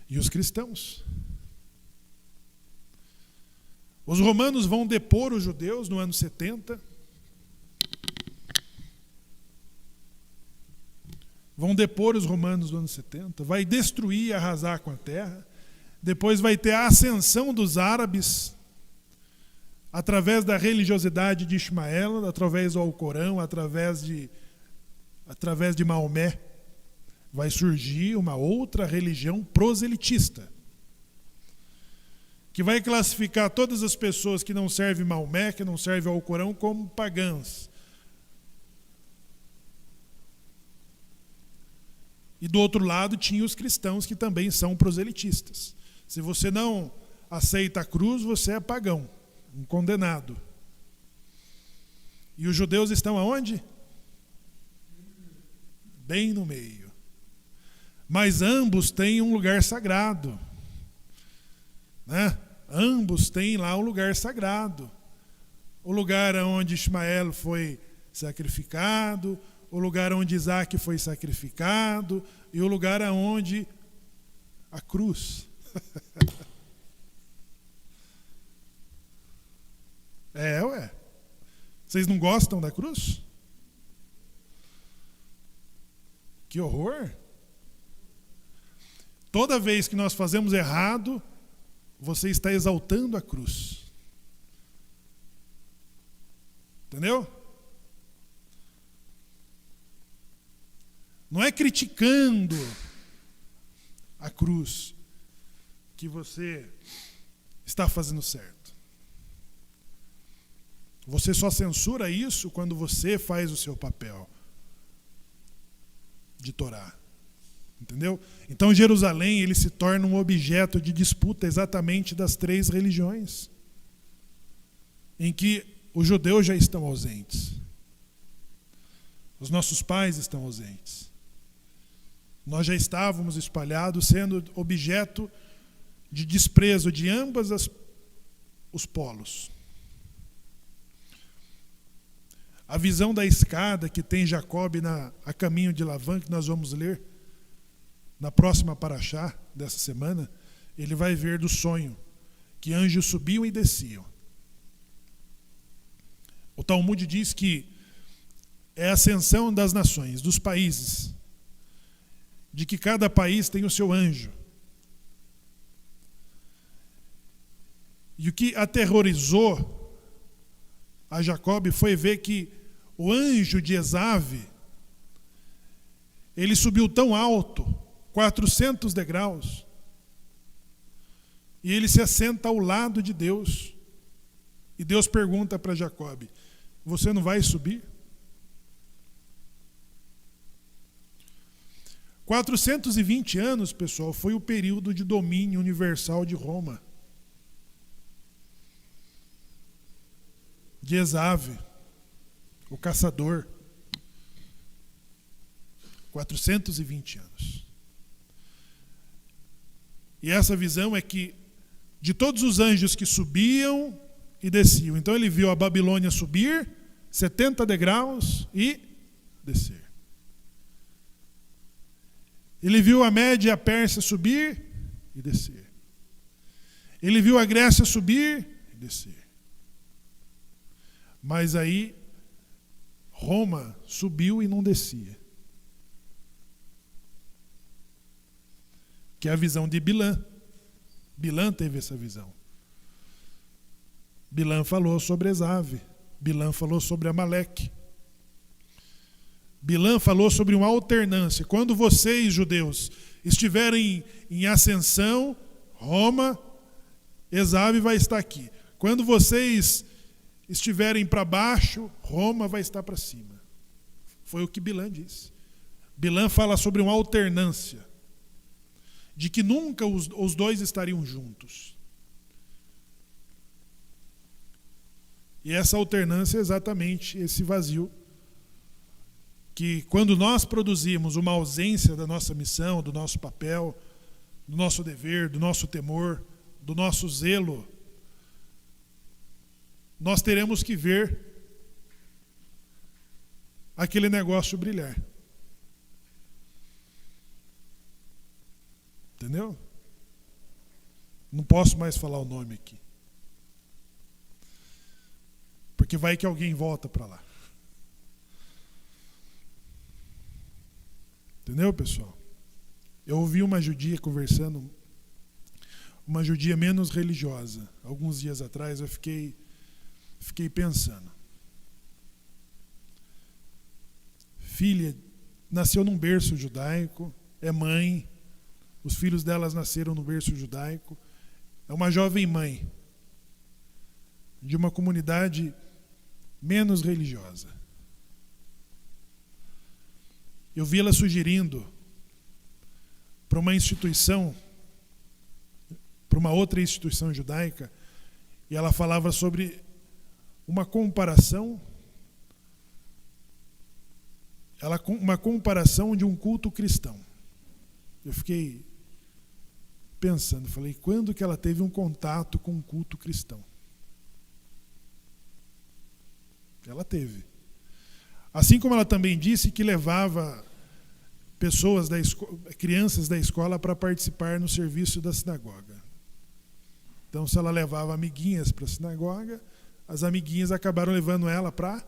Speaker 1: E os cristãos. Os romanos vão depor os judeus no ano 70. Vão depor os romanos no ano 70. Vai destruir e arrasar com a terra. Depois vai ter a ascensão dos árabes através da religiosidade de Ismael, através do Alcorão, através de Maomé. Vai surgir uma outra religião proselitista, que vai classificar todas as pessoas que não servem Maomé, que não servem ao Alcorão, como pagãs. E do outro lado tinha os cristãos, que também são proselitistas. Se você não aceita a cruz, você é pagão, um condenado. E os judeus estão aonde? Bem no meio. Mas ambos têm um lugar sagrado, né? Ambos têm lá um lugar sagrado. O lugar onde Ismael foi sacrificado, o lugar onde Isaac foi sacrificado e o lugar onde a cruz. Ué. Vocês não gostam da cruz? Que horror! Toda vez que nós fazemos errado, você está exaltando a cruz. Entendeu? Não é criticando a cruz que você está fazendo certo. Você só censura isso quando você faz o seu papel de Torá. Entendeu? Então Jerusalém ele se torna um objeto de disputa exatamente das três religiões, em que os judeus já estão ausentes. Os nossos pais estão ausentes. Nós já estávamos espalhados, sendo objeto de desprezo de ambas os polos. A visão da escada que tem Jacob a caminho de Lavã, que nós vamos ler na próxima paraxá dessa semana, ele vai ver do sonho que anjos subiam e desciam. O Talmud diz que é a ascensão das nações, dos países, de que cada país tem o seu anjo. E o que aterrorizou a Jacob foi ver que o anjo de Esave, ele subiu tão alto, 400 degraus, e ele se assenta ao lado de Deus. E Deus pergunta para Jacob: você não vai subir? 420 anos, pessoal, foi o período de domínio universal de Roma, de Esave, o caçador. 420 anos. E essa visão é que de todos os anjos que subiam e desciam, então ele viu a Babilônia subir 70 degraus e descer. Ele viu a Média e a Pérsia subir e descer. Ele viu a Grécia subir e descer. Mas aí Roma subiu e não descia. Que é a visão de Bilã. Bilã teve essa visão. Bilã falou sobre Esave. Bilã falou sobre Amaleque. Bilã falou sobre uma alternância. Quando vocês, judeus, estiverem em ascensão, Roma, Esave vai estar aqui. Quando vocês estiverem para baixo, Roma vai estar para cima. Foi o que Bilã disse. Bilã fala sobre uma alternância, de que nunca os dois estariam juntos. E essa alternância é exatamente esse vazio, que quando nós produzimos uma ausência da nossa missão, do nosso papel, do nosso dever, do nosso temor, do nosso zelo, nós teremos que ver aquele negócio brilhar. Entendeu? Não posso mais falar o nome aqui. Porque vai que alguém volta para lá. Entendeu, pessoal? Eu ouvi uma judia conversando, uma judia menos religiosa. Alguns dias atrás eu fiquei pensando. Filha, nasceu num berço judaico, é mãe, os filhos delas nasceram no berço judaico, é uma jovem mãe de uma comunidade menos religiosa. Eu vi ela sugerindo para uma instituição, para uma outra instituição judaica, e ela falava sobre uma comparação de um culto cristão. Eu fiquei pensando, falei, quando que ela teve um contato com um culto cristão? Ela teve. Assim como ela também disse que levava pessoas crianças da escola para participar no serviço da sinagoga. Então, se ela levava amiguinhas para a sinagoga, as amiguinhas acabaram levando ela para...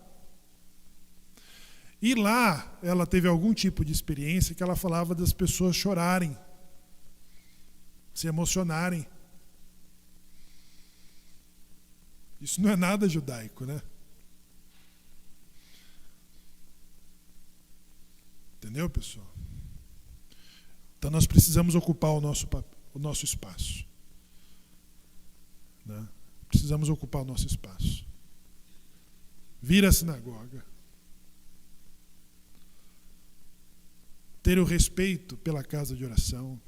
Speaker 1: E lá ela teve algum tipo de experiência que ela falava das pessoas chorarem, se emocionarem. Isso não é nada judaico, né? Entendeu, pessoal? Então nós precisamos ocupar o nosso espaço. Né? Precisamos ocupar o nosso espaço. Vir à sinagoga. Ter o respeito pela casa de oração.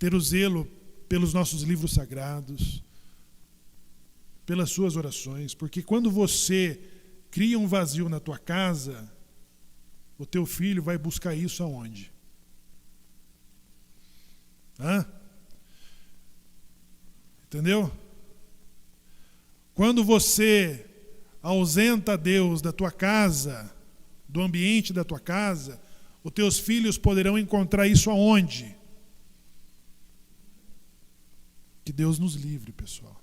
Speaker 1: Ter o zelo pelos nossos livros sagrados. Pelas suas orações. Porque quando você cria um vazio na tua casa, o teu filho vai buscar isso aonde? Entendeu? Quando você ausenta Deus da tua casa, do ambiente da tua casa, os teus filhos poderão encontrar isso aonde? Que Deus nos livre, pessoal.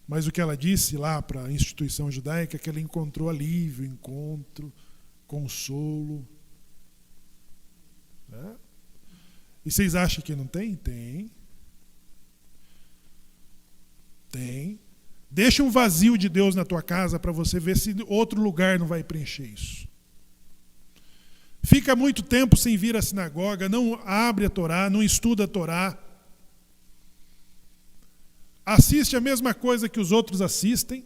Speaker 1: Mas o que ela disse lá para a instituição judaica é que ela encontrou alívio, encontro, consolo. Né? E vocês acham que não tem? Tem. Tem. Deixa um vazio de Deus na tua casa para você ver se outro lugar não vai preencher isso. Fica muito tempo sem vir à sinagoga, não abre a Torá, não estuda a Torá. Assiste a mesma coisa que os outros assistem.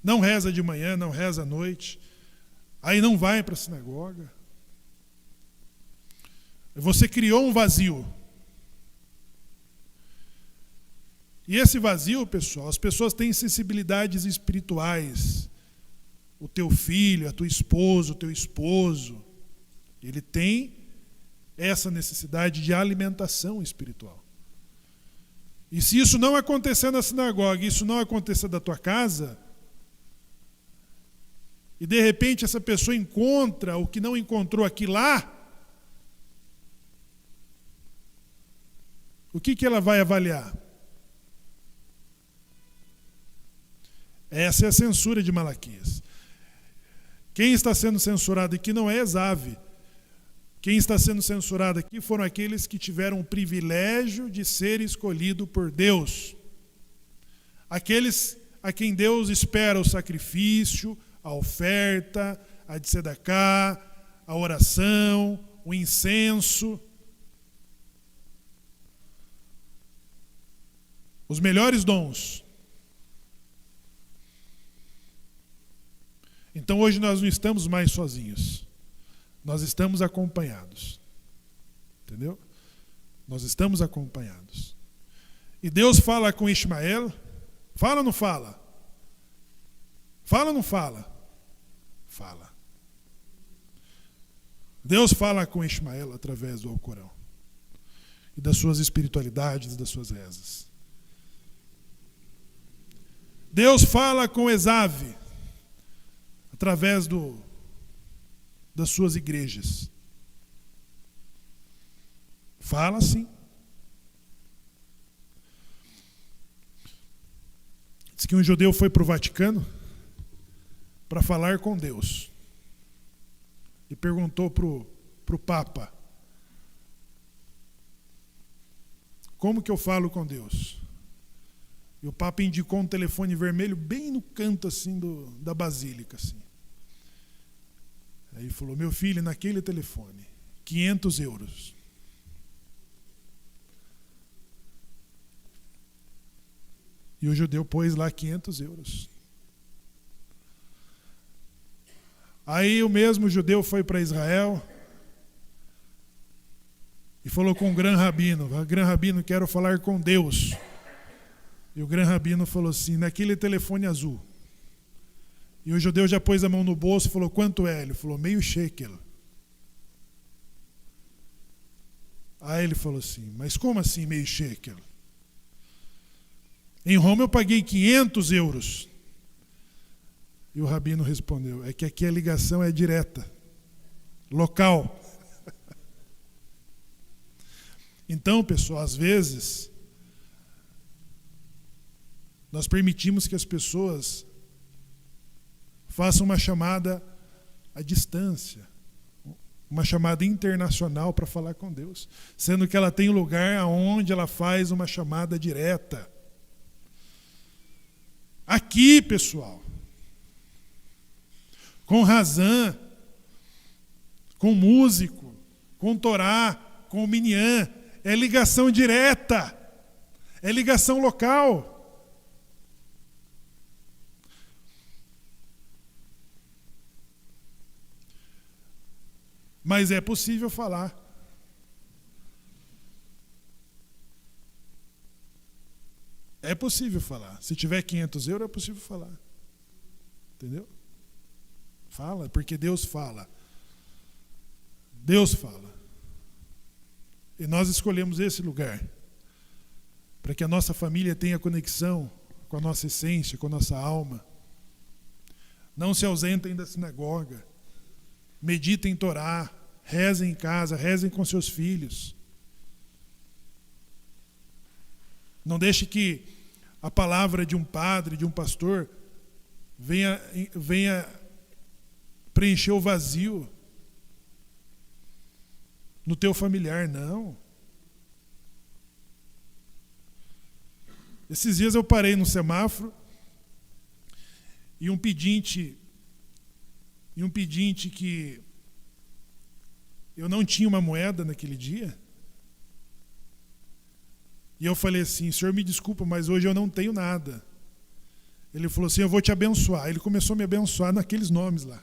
Speaker 1: Não reza de manhã, não reza à noite. Aí não vai para a sinagoga. Você criou um vazio. E esse vazio, pessoal, as pessoas têm sensibilidades espirituais. O teu filho, a tua esposa, o teu esposo, ele tem essa necessidade de alimentação espiritual. E se isso não acontecer na sinagoga, isso não acontecer da tua casa, e de repente essa pessoa encontra o que não encontrou aqui lá, o que ela vai avaliar? Essa é a censura de Malaquias. Quem está sendo censurado aqui não é Esav. Quem está sendo censurado aqui foram aqueles que tiveram o privilégio de ser escolhido por Deus. Aqueles a quem Deus espera o sacrifício, a oferta, a tzedaká, a oração, o incenso. Os melhores dons. Então hoje nós não estamos mais sozinhos. Nós estamos acompanhados. Entendeu? Nós estamos acompanhados. E Deus fala com Ismael. Fala ou não fala? Fala ou não fala? Fala. Deus fala com Ismael através do Alcorão. E das suas espiritualidades, das suas rezas. Deus fala com Esav através das suas igrejas. Fala sim. Diz que um judeu foi para o Vaticano para falar com Deus. E perguntou para o Papa: como que eu falo com Deus? E o Papa indicou um telefone vermelho bem no canto assim da basílica. Assim. Aí ele falou: meu filho, naquele telefone, 500 euros. E o judeu pôs lá 500 euros. Aí o mesmo judeu foi para Israel e falou com o Gran Rabino: Gran Rabino, quero falar com Deus. E o Gran Rabino falou assim: naquele telefone azul. E o judeu já pôs a mão no bolso e falou: quanto é? Ele falou: meio shekel. Aí ele falou assim: mas como assim meio shekel? Em Roma eu paguei 500 euros. E o rabino respondeu: é que aqui a ligação é direta, local. Então, pessoal, às vezes nós permitimos que as pessoas façam uma chamada à distância, uma chamada internacional para falar com Deus, sendo que ela tem um lugar onde ela faz uma chamada direta. Aqui, pessoal, com razão, com músico, com Torá, com minyan, é ligação direta, é ligação local. Mas é possível falar. É possível falar. Se tiver 500 euros, é possível falar. Entendeu? Fala, porque Deus fala. Deus fala. E nós escolhemos esse lugar para que a nossa família tenha conexão com a nossa essência, com a nossa alma. Não se ausentem da sinagoga. Meditem em Torá. Rezem em casa, rezem com seus filhos. Não deixe que a palavra de um padre, de um pastor, venha preencher o vazio no teu familiar, não. Esses dias eu parei no semáforo e um pedinte que eu não tinha uma moeda naquele dia. E eu falei assim: senhor, me desculpa, mas hoje eu não tenho nada. Ele falou assim: eu vou te abençoar. Ele começou a me abençoar naqueles nomes lá.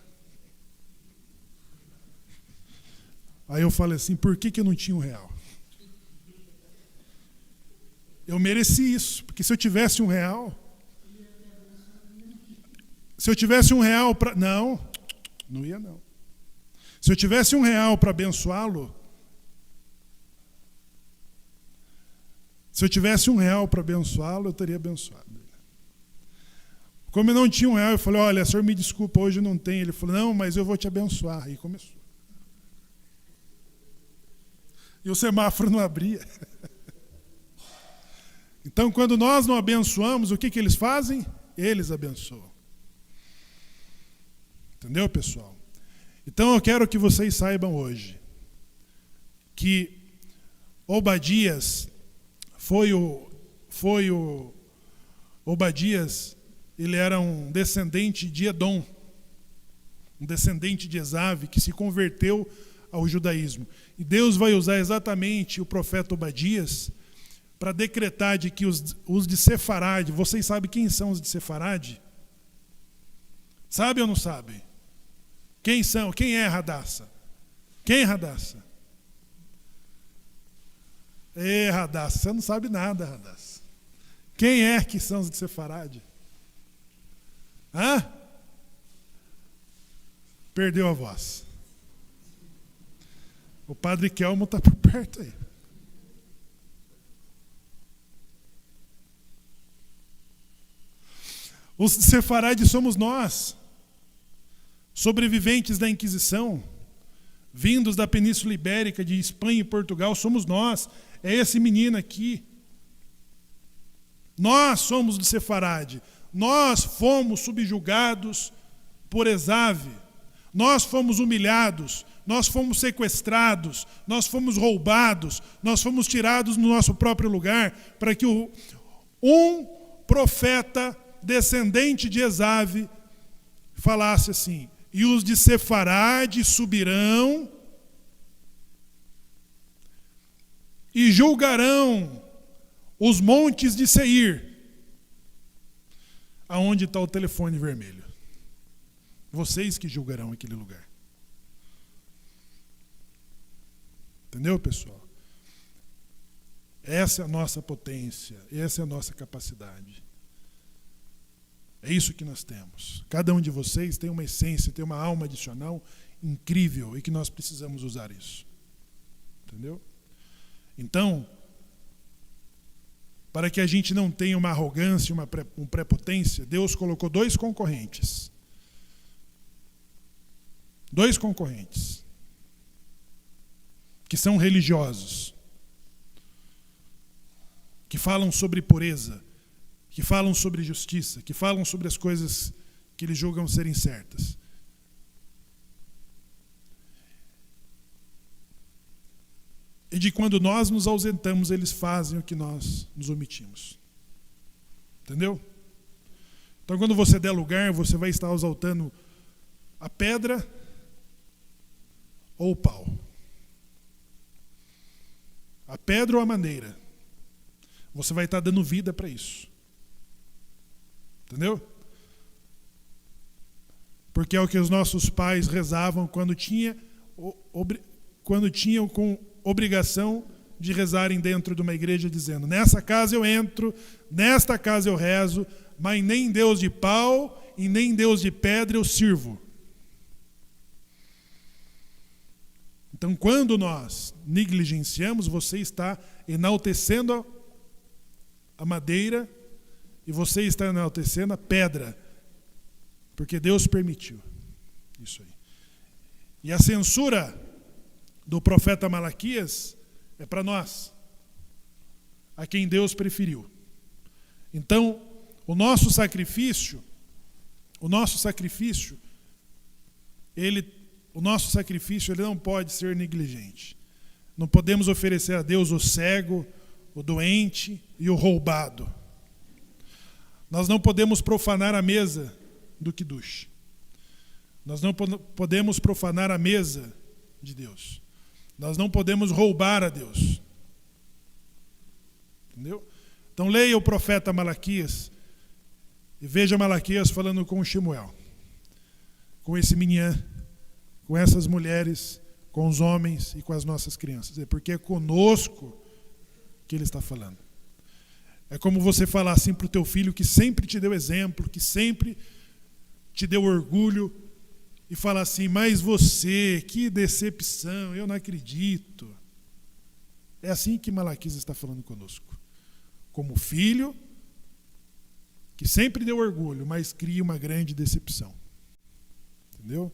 Speaker 1: Aí eu falei assim: por que eu não tinha R$1? Eu mereci isso, porque se eu tivesse R$1, se eu tivesse R$1 para... Não ia não. Se eu tivesse R$1 para abençoá-lo, eu teria abençoado. Como eu não tinha R$1, eu falei: olha, senhor, me desculpa, hoje eu não tenho. Ele falou: não, mas eu vou te abençoar. Aí começou. E o semáforo não abria. Então, quando nós não abençoamos, o que eles fazem? Eles abençoam. Entendeu, pessoal? Então eu quero que vocês saibam hoje que Obadias Obadias, ele era um descendente de Edom, um descendente de Esav, que se converteu ao judaísmo. E Deus vai usar exatamente o profeta Obadias para decretar de que os de Sefarade, vocês sabem quem são os de Sefarade? Sabe ou não sabe? Quem são? Quem é Radassa? Quem é Radassa? Radassa, você não sabe nada, Radassa. Quem é que são os de Sefarade? Hã? Perdeu a voz. O padre Kelmo está por perto aí. Os de Sefarade somos nós, sobreviventes da Inquisição, vindos da Península Ibérica, de Espanha e Portugal, somos nós. É esse menino aqui. Nós somos de Sefarade. Nós fomos subjugados por Esave. Nós fomos humilhados. Nós fomos sequestrados. Nós fomos roubados. Nós fomos tirados no nosso próprio lugar para que um profeta descendente de Esave falasse assim: e os de Sefarade subirão e julgarão os montes de Seir. Aonde está o telefone vermelho? Vocês que julgarão aquele lugar. Entendeu, pessoal? Essa é a nossa potência, essa é a nossa capacidade. É isso que nós temos. Cada um de vocês tem uma essência, tem uma alma adicional incrível e que nós precisamos usar isso. Entendeu? Então, para que a gente não tenha uma arrogância, uma prepotência, Deus colocou dois concorrentes. Dois concorrentes. Que são religiosos. Que falam sobre pureza. Que falam sobre justiça. Que falam sobre as coisas que eles julgam serem certas. E de quando nós nos ausentamos, eles fazem o que nós nos omitimos. Entendeu? Então, quando você der lugar, você vai estar exaltando a pedra ou o pau. A pedra ou a madeira. Você vai estar dando vida para isso. Entendeu? Porque é o que os nossos pais rezavam quando tinham com obrigação de rezarem dentro de uma igreja, dizendo: nessa casa eu entro, nesta casa eu rezo, mas nem Deus de pau e nem Deus de pedra eu sirvo. Então, quando nós negligenciamos, você está enaltecendo a madeira e você está enaltecendo a pedra, porque Deus permitiu isso aí. E a censura do profeta Malaquias é para nós, a quem Deus preferiu. Então, o nosso sacrifício, ele não pode ser negligente. Não podemos oferecer a Deus o cego, o doente e o roubado. Nós não podemos profanar a mesa do Kiddush. Nós não podemos profanar a mesa de Deus. Nós não podemos roubar a Deus. Entendeu? Então leia o profeta Malaquias e veja Malaquias falando com Shemuel, com esse Minyan, com essas mulheres, com os homens e com as nossas crianças. É porque é conosco que ele está falando. É como você falar assim para o teu filho que sempre te deu exemplo, que sempre te deu orgulho, e falar assim: mas você, que decepção, eu não acredito. É assim que Malaquias está falando conosco. Como filho que sempre deu orgulho, mas cria uma grande decepção. Entendeu?